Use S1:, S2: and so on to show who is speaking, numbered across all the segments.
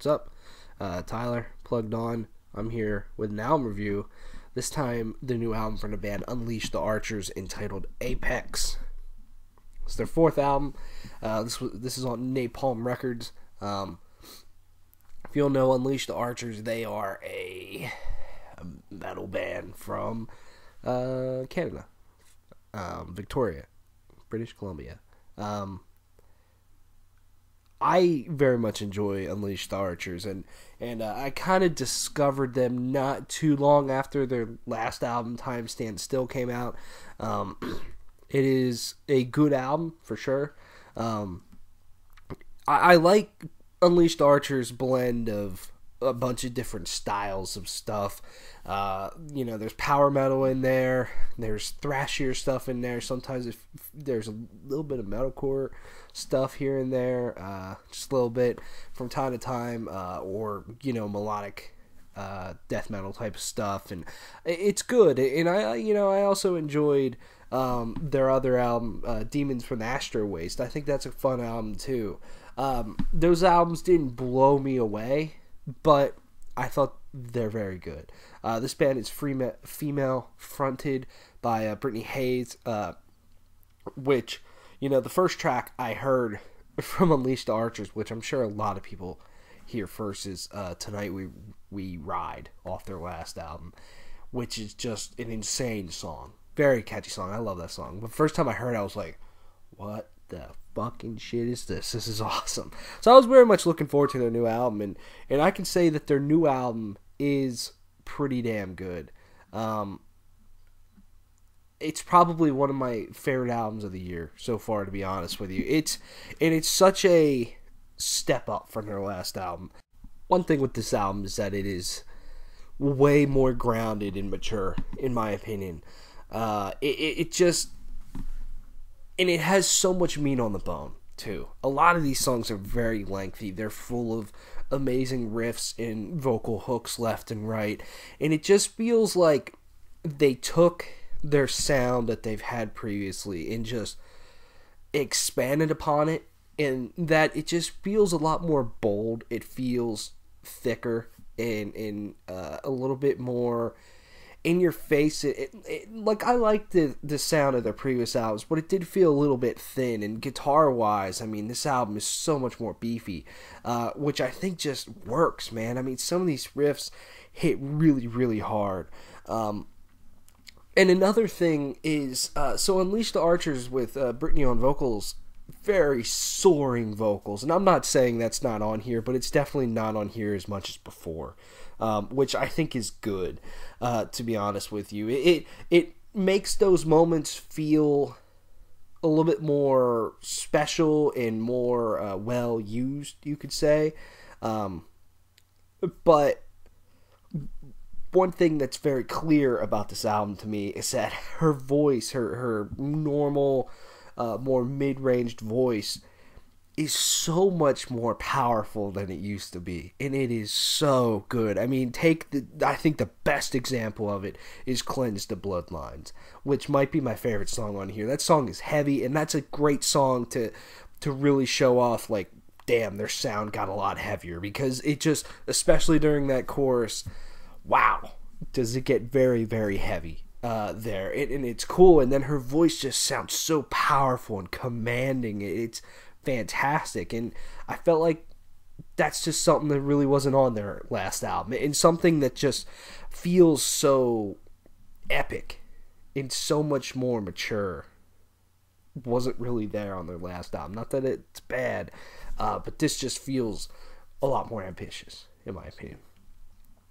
S1: What's up? Tyler, plugged on. I'm here with an album review. This time, the new album from the band Unleash the Archers, entitled Apex. It's their fourth album. This is on Napalm Records. If you don't know Unleash the Archers, they are a metal band from Canada, Victoria, British Columbia. I very much enjoy Unleash the Archers, and I kind of discovered them not too long after their last album, Time Stands Still, came out. It is a good album, for sure. I like Unleash the Archers' blend of a bunch of different styles of stuff. There's power metal in there. There's thrashier stuff in there. Sometimes there's a little bit of metalcore stuff here and there, just a little bit from time to time, or melodic death metal type of stuff, and it's good. And I also enjoyed their other album, Demons from the Astro Waste. I think that's a fun album too. Those albums didn't blow me away, but I thought they're very good. This band is female fronted by Brittany Hayes, which, the first track I heard from Unleash the Archers, which I'm sure a lot of people hear first, is Tonight We Ride, off their last album, which is just an insane song. Very catchy song. I love that song. But the first time I heard it, I was like, what the fucking shit is this? This is awesome. So I was very much looking forward to their new album, and I can say that their new album is pretty damn good. It's probably one of my favorite albums of the year so far, to be honest with you. It's such a step up from their last album. One thing with this album is that it is way more grounded and mature, in my opinion. It has so much meat on the bone too. A lot of these songs are very lengthy. They're full of amazing riffs and vocal hooks left and right, and it just feels like they took their sound that they've had previously and just expanded upon it, and that it just feels a lot more bold. It feels thicker and a little bit more in your face. Like, I liked the sound of their previous albums, but it did feel a little bit thin. And guitar wise, I mean, this album is so much more beefy, which I think just works, man. I mean, some of these riffs hit really, really hard. And another thing is, so Unleash the Archers with Brittany on vocals, very soaring vocals. And I'm not saying that's not on here, but it's definitely not on here as much as before, which I think is good, to be honest with you. It makes those moments feel a little bit more special and more well used, you could say. But one thing that's very clear about this album to me is that her voice, her normal, more mid-ranged voice, is so much more powerful than it used to be, and it is so good. I mean, I think the best example of it is Cleanse the Bloodlines, which might be my favorite song on here. That song is heavy, and that's a great song to really show off, like, damn, their sound got a lot heavier, because it just, especially during that chorus, wow, does it get very, very heavy there. And it's cool, and then her voice just sounds so powerful and commanding. It's fantastic, and I felt like that's just something that really wasn't on their last album, and something that just feels so epic and so much more mature wasn't really there on their last album. Not that it's bad, but this just feels a lot more ambitious, in my opinion.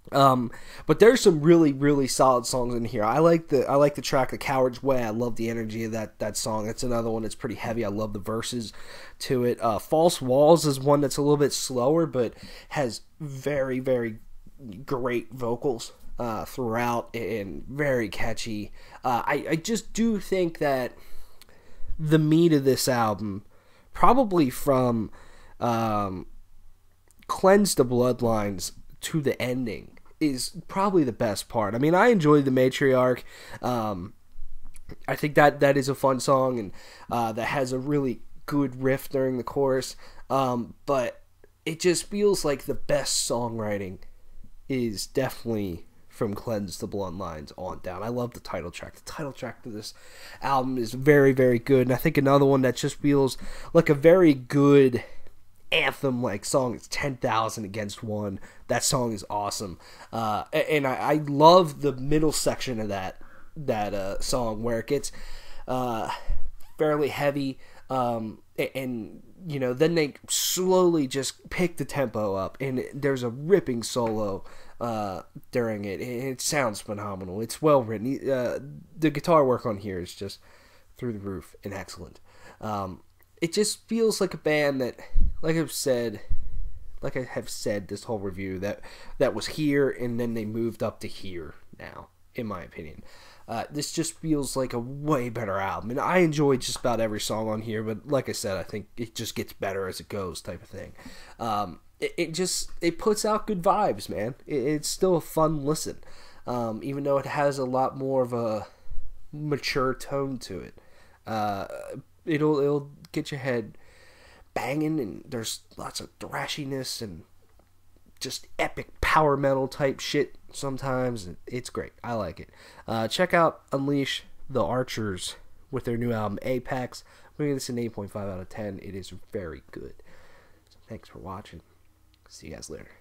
S1: But there's some really, really solid songs in here. I like the track "The Coward's Way." I love the energy of that song. That's another one that's pretty heavy. I love the verses to it. "False Walls" is one that's a little bit slower, but has very, very great vocals throughout, and very catchy. I just do think that the meat of this album, probably from Cleanse the Bloodlines to the ending, is probably the best part. I mean, I enjoyed the Matriarch. I think that is a fun song, and that has a really good riff during the chorus. But it just feels like the best songwriting is definitely from Cleanse the Bloodlines on down. I love the title track. The title track to this album is very, very good. And I think another one that just feels like a very good anthem-like song is 10,000 Against One. That song is awesome. And I love the middle section of that song where it gets fairly heavy. And you know, then they slowly just pick the tempo up, and there's a ripping solo during it. It sounds phenomenal. It's well written. The guitar work on here is just through the roof and excellent. It just feels like a band that, like I have said this whole review, that was here and then they moved up to here now, in my opinion. This just feels like a way better album, and I enjoy just about every song on here, but like I said, I think it just gets better as it goes, type of thing. It puts out good vibes, man. It's still a fun listen, even though it has a lot more of a mature tone to it. It'll get your head banging, and there's lots of thrashiness and just epic power metal type shit sometimes. It's great. I like it. Check out Unleash the Archers with their new album Apex. I'm giving this an 8.5 out of 10. It is very good. So thanks for watching. See you guys later.